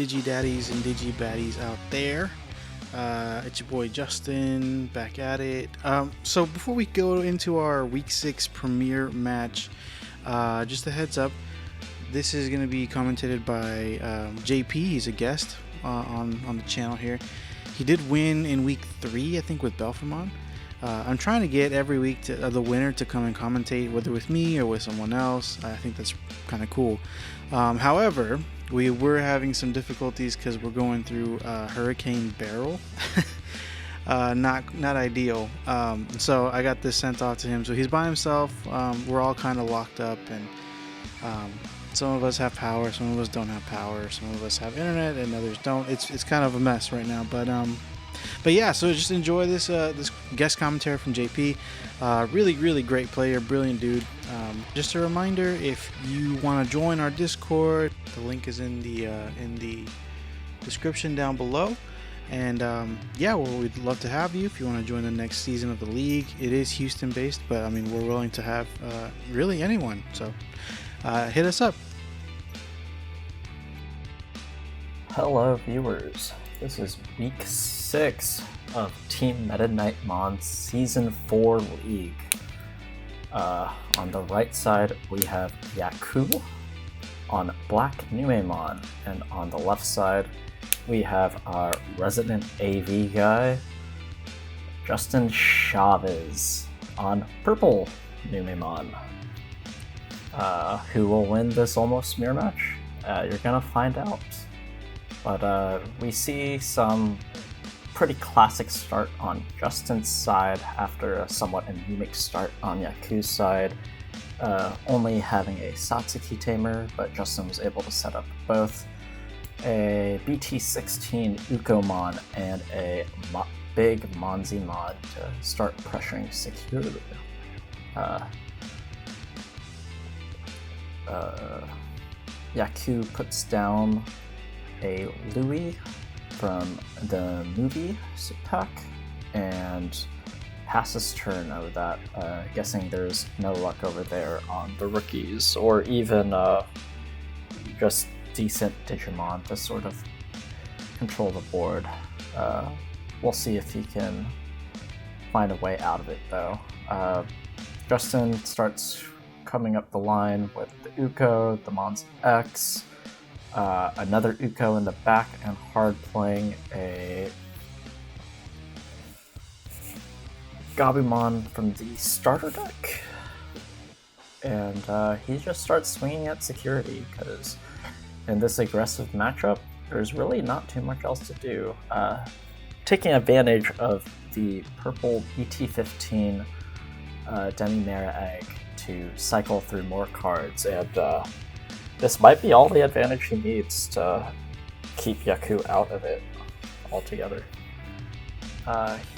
Digi-Daddies and Digi-Baddies out there. It's your boy Justin, back at it. So before we go into our Week 6 premiere match, just a heads up, this is going to be commentated by JP. He's a guest on the channel here. He did win in Week 3, I think, with Belfamon. I'm trying to get every week the winner to come and commentate, whether with me or with someone else. I think that's kind of cool. However, we were having some difficulties because we're going through Hurricane Barrel. Not ideal. So I got this sent off to him. So he's by himself. We're all kind of locked up, and some of us have power, some of us don't have power, some of us have internet, and others don't. It's kind of a mess right now, but yeah. So just enjoy this guest commentary from JP. Really great player, brilliant dude. Just a reminder, if you want to join our Discord, the link is in the description down below. And yeah, well, we'd love to have you if you want to join the next season of the league. It is Houston based, but I mean, we're willing to have really anyone. So hit us up. Hello viewers, this is week 6 of Team Meta Numemon Season 4 League. On the right side we have Yaku on Black Numemon, and on the left side we have our resident AV guy, Justin Chavez, on Purple Numemon. Who will win this almost mirror match? You're gonna find out. But we see some pretty classic start on Justin's side after a somewhat anemic start on Yaku's side, only having a Satsuki Tamer, but Justin was able to set up both a BT16 Ukomon and a big Monzi mod to start pressuring security. Yaku puts down a Louis from the movie pack and passes turn over that, guessing there's no luck over there on the rookies, or even just decent Digimon to sort of control the board. We'll see if he can find a way out of it though. Justin starts coming up the line with the Uko, the Mons X, another Uko in the back, and hard playing a Gabumon from the starter deck. And he just starts swinging at security, because in this aggressive matchup, there's really not too much else to do. Taking advantage of the purple BT15 Demi-Mera egg to cycle through more cards, and this might be all the advantage he needs to keep Yaku out of it altogether.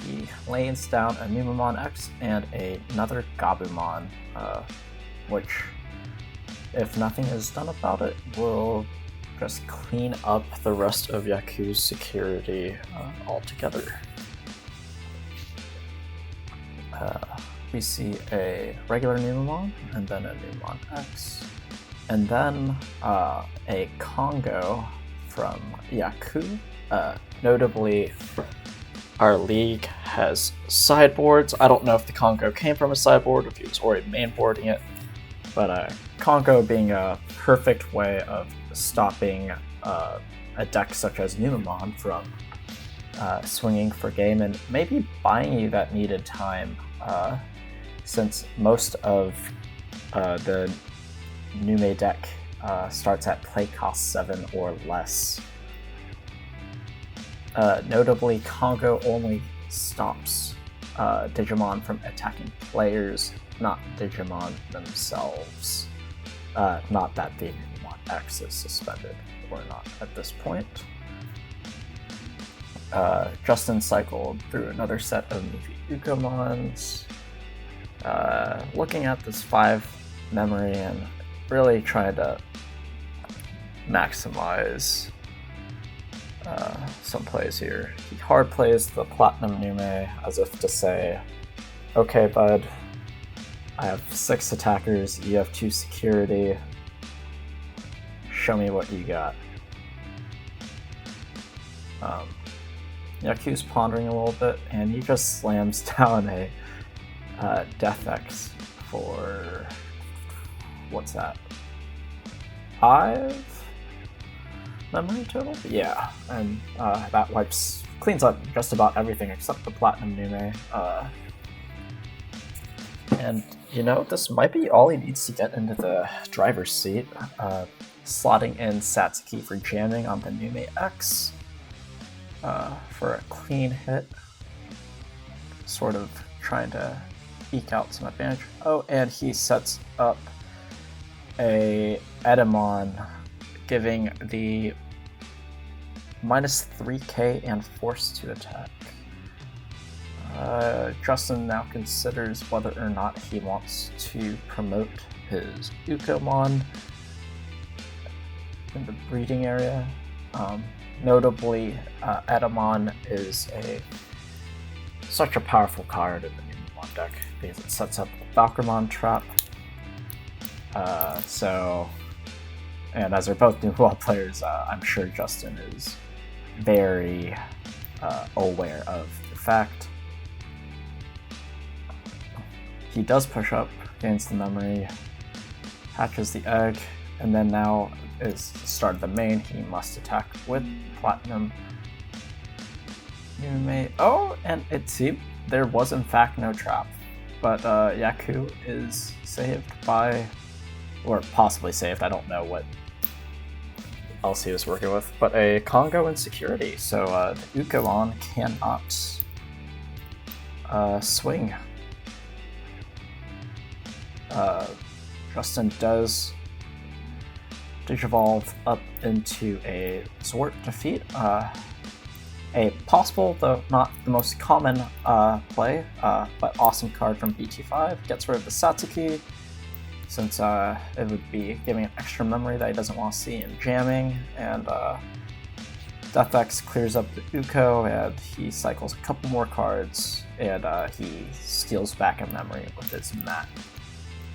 He lanes down a Numemon X and another Gabumon, which, if nothing is done about it, will just clean up the rest of Yaku's security altogether. We see a regular Numemon, and then a Numemon X, and then a Congo from Yaku. Notably, our league has sideboards. I don't know if the Congo came from a sideboard or if he was already mainboarding it, but Congo being a perfect way of stopping a deck such as Numemon from swinging for game and maybe buying you that needed time, since most of the Nume deck starts at play cost 7 or less. Notably, Congo only stops Digimon from attacking players, not Digimon themselves. Not that the Numemon X is suspended or not at this point. Justin cycled through another set of movie Ukomons, looking at this 5 memory and really trying to maximize some plays here. He hard plays the Platinum Nume as if to say, okay bud, I have 6 attackers, you have 2 security, show me what you got. Yaku's pondering a little bit, and he just slams down a Death X for what's that? 5 memory total? Yeah, and that cleans up just about everything except the Platinum Nume. And this might be all he needs to get into the driver's seat. Slotting in Satsuki for jamming on the Nume X for a clean hit. Sort of trying to eke out some advantage. Oh, and he sets up a Edamon, giving the minus 3k and force to attack. Justin now considers whether or not he wants to promote his Ukomon in the breeding area. Notably, Edamon is such a powerful card in the Numemon deck because it sets up the Valkyrmon trap. And as they're both Numemon players, I'm sure Justin is very aware of the fact. He does push up, gains the memory, hatches the egg, and then now is the start of the main. He must attack with Platinum Nume. Oh, and it seemed there was in fact no trap, but Yaku is saved by, or possibly saved, I don't know what else he was working with, but a Congo insecurity, so the Ukomon cannot swing. Justin does Digivolve up into a Zort defeat. A possible, though not the most common play, but awesome card from BT5. Gets rid of the Satsuki, since it would be giving an extra memory that he doesn't want to see in jamming, and Death X clears up the Uko, and he cycles a couple more cards, and he steals back a memory with his mat,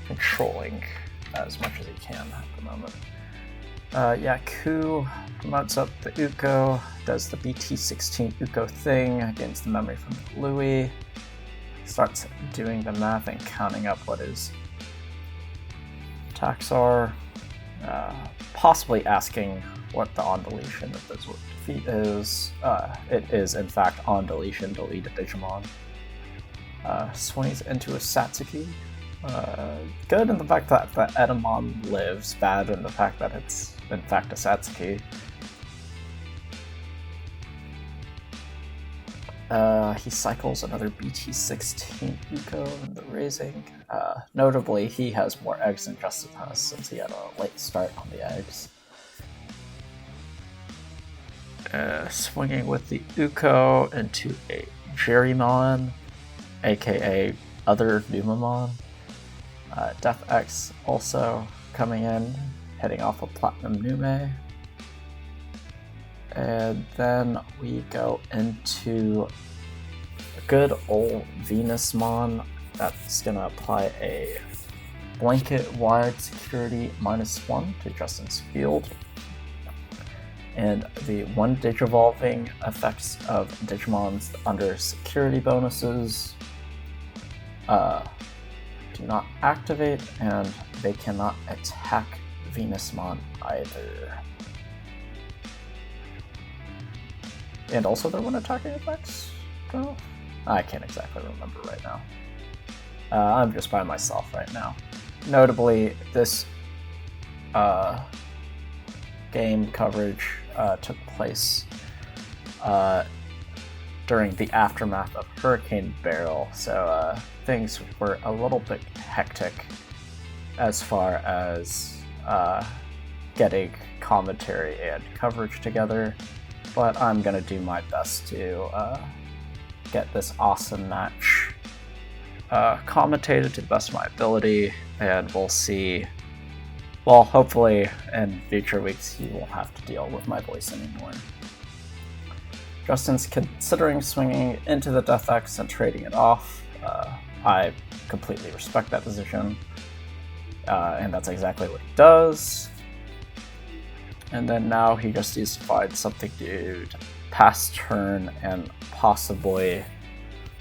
controlling as much as he can at the moment. Yaku promotes up the Uko, does the BT16 Uko thing, gains the memory from Louis, starts doing the math and counting up what his attacks are, possibly asking what the on deletion of this defeat is. It is in fact on deletion, delete a Digimon. Swings into a Satsuki. Good in the fact that the Edamon lives, bad in the fact that it's in fact a Satsuki. He cycles another BT16 Uko in the raising. Notably, he has more eggs than Justin has since he had a late start on the eggs. Swinging with the Uko into a Jerrymon, aka other Numemon. Death X also coming in, heading off of Platinum Nume. And then we go into a good old Venusmon that's going to apply a blanket wide security -1 to Justin's field. And the one Digivolving effects of Digimons under security bonuses do not activate, and they cannot attack Venusmon either. And also their one attacking effects? Oh, I can't exactly remember right now. I'm just by myself right now. Notably, this game coverage took place during the aftermath of Hurricane Beryl, so things were a little bit hectic as far as getting commentary and coverage together, but I'm gonna do my best to get this awesome match commentated to the best of my ability, and we'll see. Well, hopefully in future weeks you won't have to deal with my voice anymore. Justin's considering swinging into the Death X and trading it off. I completely respect that decision, and that's exactly what he does. And then now he just needs to find something to pass turn and possibly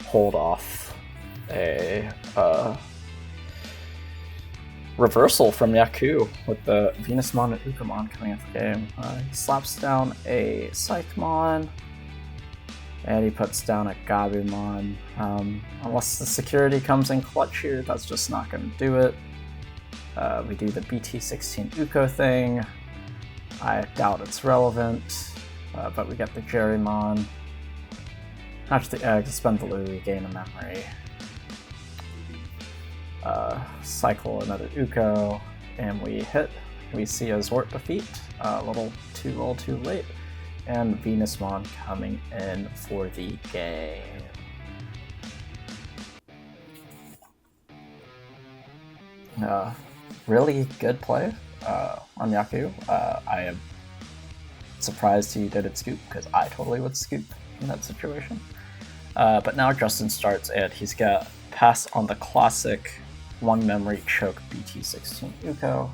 hold off a reversal from Yaku with the Venusmon and Ukamon coming into the game. He slaps down a Psychmon, and he puts down a Gabumon. Unless the security comes in clutch here, that's just not going to do it. We do the BT16 Uko thing. I doubt it's relevant, but we get the Jerrymon. Hatch the egg, spend the Lily, gain a memory. Cycle another Uko, and we hit. We see a Zort defeat, a little too late, and Venusmon coming in for the game. Really good play on Yaku. I am surprised he didn't scoop, because I totally would scoop in that situation. But now Justin starts, and he's got pass on the classic one memory choke BT16 Uko.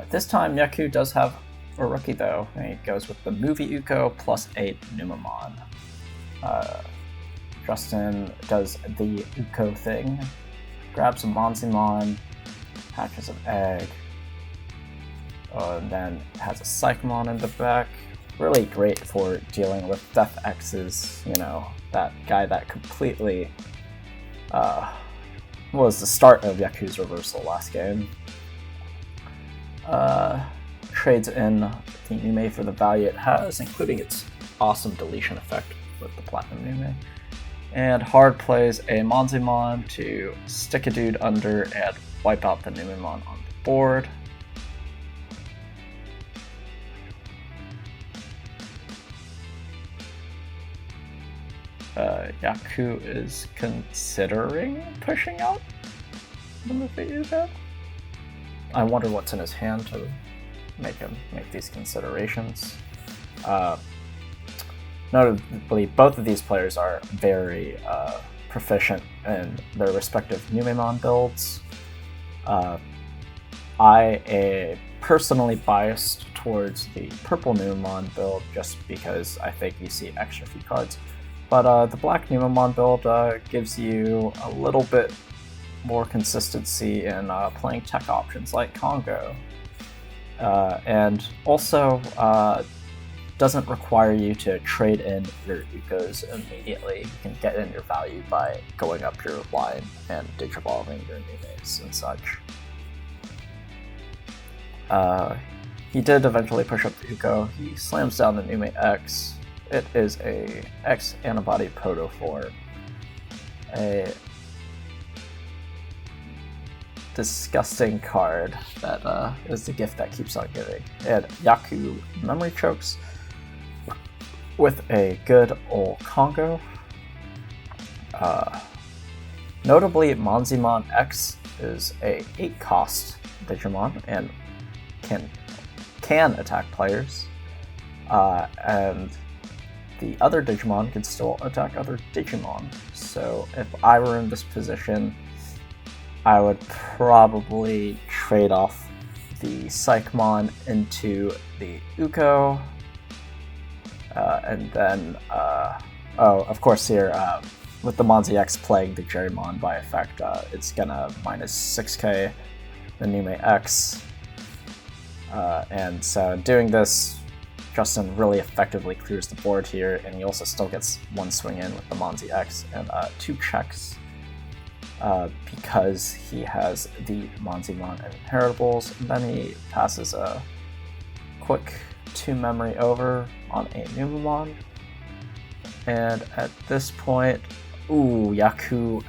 This time Yaku does have a rookie though, and he goes with the movie Uko plus a Numemon. Justin does the Uko thing, grabs a Monzimon, hatches an egg, and then has a Psychmon in the back. Really great for dealing with Death X's, that guy that completely was the start of Yaku's reversal last game. Trades in the Nume for the value it has, including its awesome deletion effect with the Platinum Nume. And hard plays a Monzimon to stick a dude under and wipe out the Numemon on the board. Yaku is considering pushing out the movie Uko. I wonder what's in his hand to make him make these considerations. Notably, both of these players are very proficient in their respective Numemon builds. I am personally biased towards the purple Numemon build just because I think you see extra few cards. But the black Numemon build gives you a little bit more consistency in playing tech options like Congo. And also doesn't require you to trade in your Ukos immediately. You can get in your value by going up your line and digivolving your Numes and such. He did eventually push up the Uko. He slams down the Nume X. It is a X antibody protoform. A disgusting card that is the gift that keeps on giving. And Yaku memory chokes with a good old Congo. Notably, Monzimon X is a 8-cost Digimon and can attack players. And the other Digimon can still attack other Digimon. So if I were in this position, I would probably trade off the Psychmon into the Uko. And then, of course here, with the Monzi X playing the Jerrymon by effect, it's gonna minus 6k the Nume X. And so doing this, Justin really effectively clears the board here, and he also still gets one swing in with the Monzi X and 2 checks because he has the Monzimon and Inheritables, and then he passes a quick 2 memory over on a Numemon. And at this point, Yaku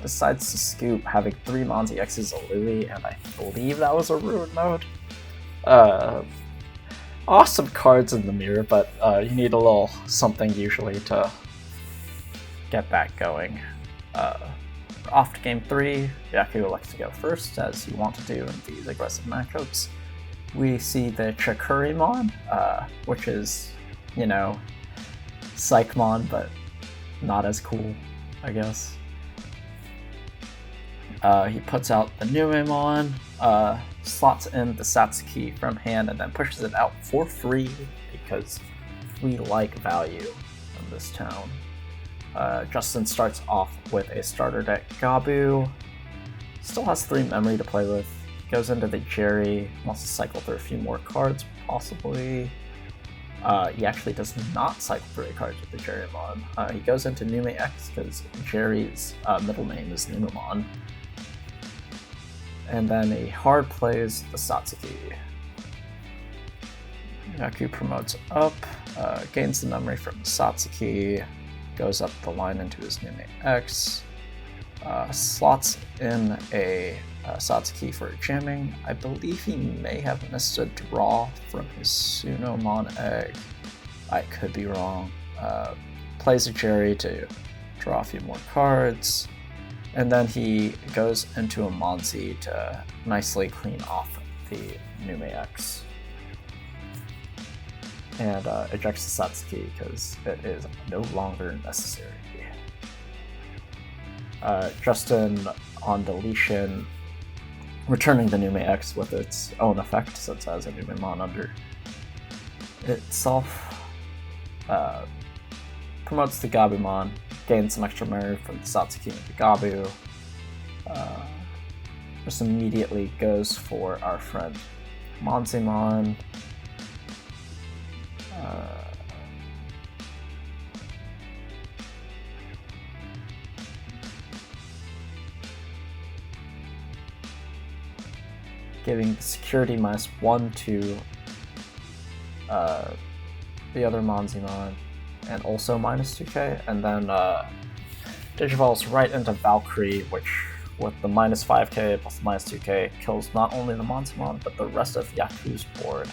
decides to scoop, having 3 Monzi X's, a Louie, and I believe that was a Ruin mode. Awesome cards in the mirror, but you need a little something usually to get back going. Off to game 3, Yaku elects to go first, as you want to do in these aggressive matchups. We see the Chikurimon, which is, Psychmon, but not as cool, I guess. He puts out the Numemon, slots in the Satsuki from hand, and then pushes it out for free because we like value in this town. Justin starts off with a starter deck Gabu. Still has 3 memory to play with. He goes into the Jerry, wants to cycle through a few more cards, possibly. He actually does not cycle through cards with the Jerrymon. He goes into Nume X because Jerry's middle name is Numemon. And then he hard plays the Satsuki. Yaku promotes up, gains the memory from the Satsuki, goes up the line into his Nume X, slots in a Satsuki for jamming. I believe he may have missed a draw from his Sunomon egg. I could be wrong. Plays a Jerry to draw a few more cards, and then he goes into a Monzi to nicely clean off the Nume X. And ejects the Satsuki because it is no longer necessary. Justin on deletion, returning the Nume X with its own effect since it has a Numemon under itself. Promotes the Gabumon, gains some extra memory from the Satsuki and the Gabu. Just immediately goes for our friend Monzimon. Giving the security -1 to the other Monzimon, and also -2k, and then Digivolves right into Valkyrie, which with the -5k plus -2k kills not only the Monzimon but the rest of Yaku's board.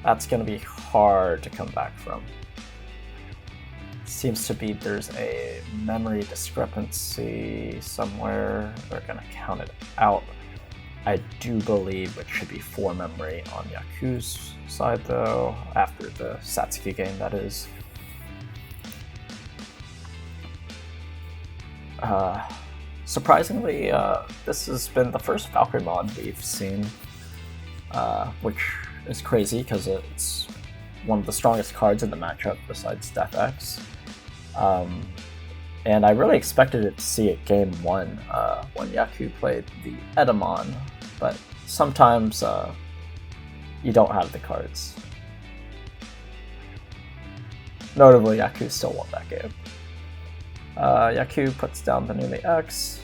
That's going to be hard to come back from. Seems to be there's a memory discrepancy somewhere. They're going to count it out. I do believe it should be 4 memory on Yaku's side, though, after the Satsuki game, that is. Surprisingly, this has been the first Valkyrie mod we've seen, which is crazy because it's one of the strongest cards in the matchup besides Death X. And I really expected it to see it game 1 when Yaku played the Edamon, but sometimes you don't have the cards. Notably, Yaku still won that game. Yaku puts down the Nume X,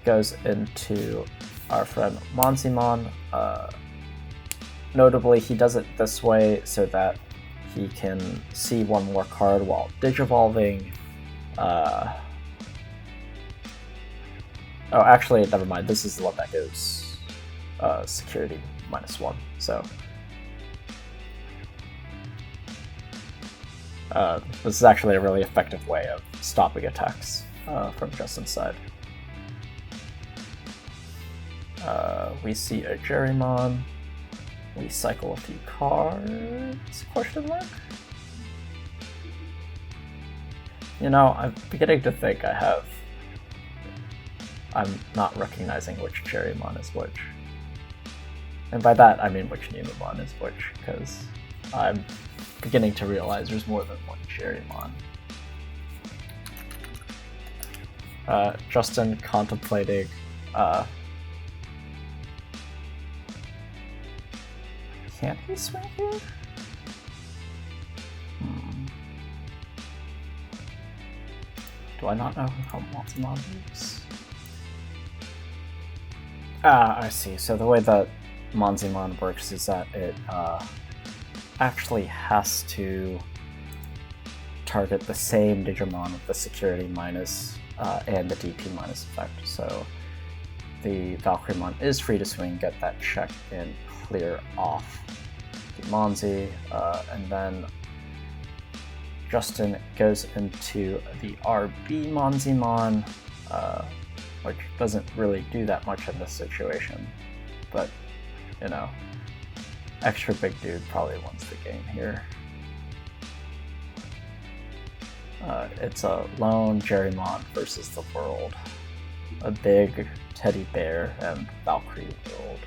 goes into our friend Monzimon. Notably, he does it this way so that he can see 1 more card while digivolving. Oh, actually, never mind. This is the one that goes security -1. So this is actually a really effective way of stopping attacks from Justin's side. We see a Jerrymon. We cycle a few cards? Question mark? You know, I'm beginning to think I'm not recognizing which Jerrymon is which. And by that, I mean which Numemon is which, because I'm beginning to realize there's more than one Jerrymon. Justin contemplating can he swing here? Do I not know how Monzimon moves? I see. So the way that Monzimon works is that it actually has to target the same Digimon with the security minus and the DP minus effect. So the Valkyriemon is free to swing, get that check, and clear off the Monzi, and then Justin goes into the RB Monzimon, which doesn't really do that much in this situation, but, you know, extra big dude probably wins the game here. It's a lone Jerrymon versus the world, a big teddy bear and Valkyrie world.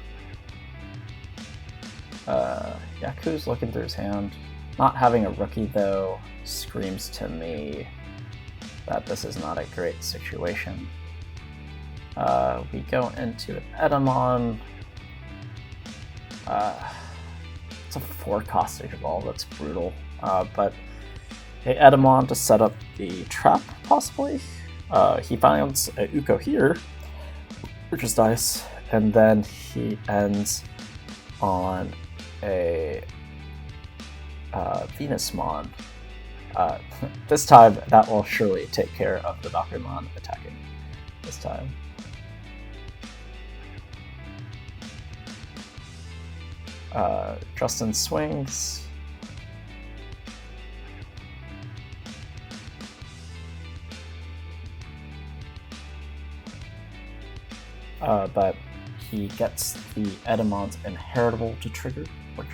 Yaku's looking through his hand. Not having a rookie, though, screams to me that this is not a great situation. We go into an Edamon. It's a 4-cost Digivolve, that's brutal. But a Edamon to set up the trap, possibly. He finds a Uko here, which is nice, and then he ends on a Venusmon. This time, that will surely take care of the Valkyrmon attacking this time. Justin swings. But he gets the Edamon's Inheritable to trigger, which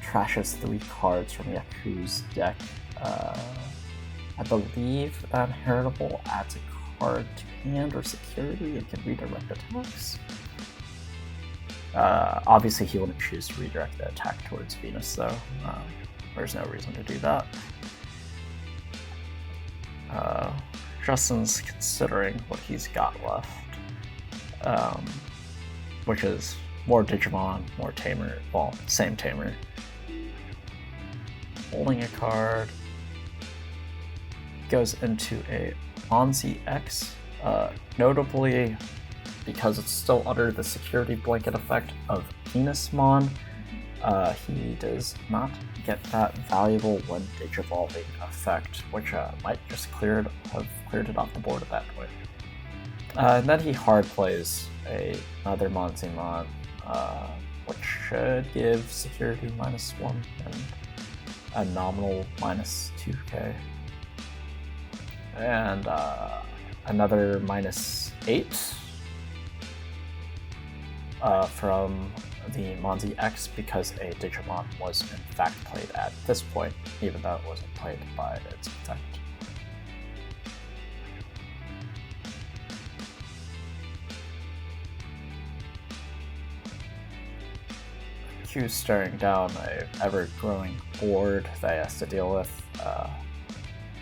trashes 3 cards from Yaku's deck. I believe that Inheritable adds a card to hand or security. It can redirect attacks. Obviously, he wouldn't choose to redirect the attack towards Venus, though. There's no reason to do that. Justin's considering what he's got left, which is more Digimon, more Tamer, well, same Tamer. Holding a card, goes into a Onzi X, notably because it's still under the security blanket effect of Venusmon. He does not get that valuable when Digivolving effect, which might just have cleared it off the board at that point. And then he hard plays another Monzimon, which should give security -1 and a nominal -2k. And another -8 from the Monzi X because a Digimon was in fact played at this point, even though it wasn't played by its effect. Q's staring down an ever-growing board that he has to deal with.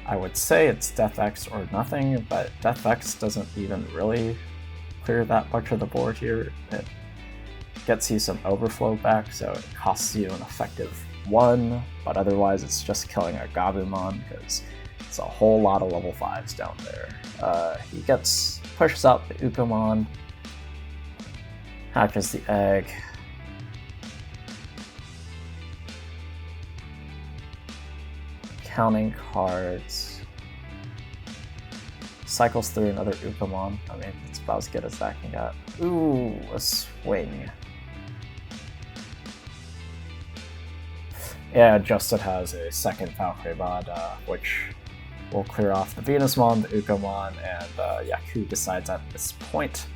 I would say it's Death X or nothing, but Death X doesn't even really clear that much of the board here. It gets you some overflow back, so it costs you an effective 1, but otherwise it's just killing a Gabumon because it's a whole lot of level 5s down there. He pushes out the Ukomon, hatches the egg, counting cards, cycles through another Ukomon. I mean, it's about as good as that can get. Ooh, a swing. Yeah, Justin has a second Valkyrmon, which will clear off the Venusmon, the Ukomon, and Yaku decides at this point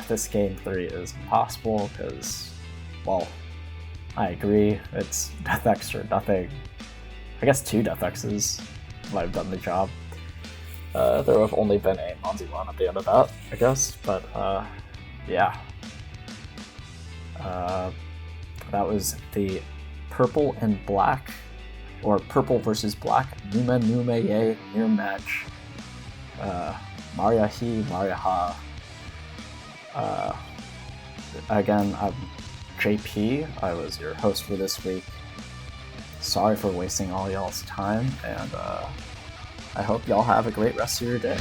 this game 3 is impossible because, well, I agree, it's Death X or nothing. I guess 2 Death X's might have done the job. There would have only been a Monzimon at the end of that, I guess, but yeah. That was the purple and black, or purple versus black, Numemon mirror match. Maria He, Maria Ha. Again, I'm JP, I was your host for this week. Sorry for wasting all y'all's time, and I hope y'all have a great rest of your day.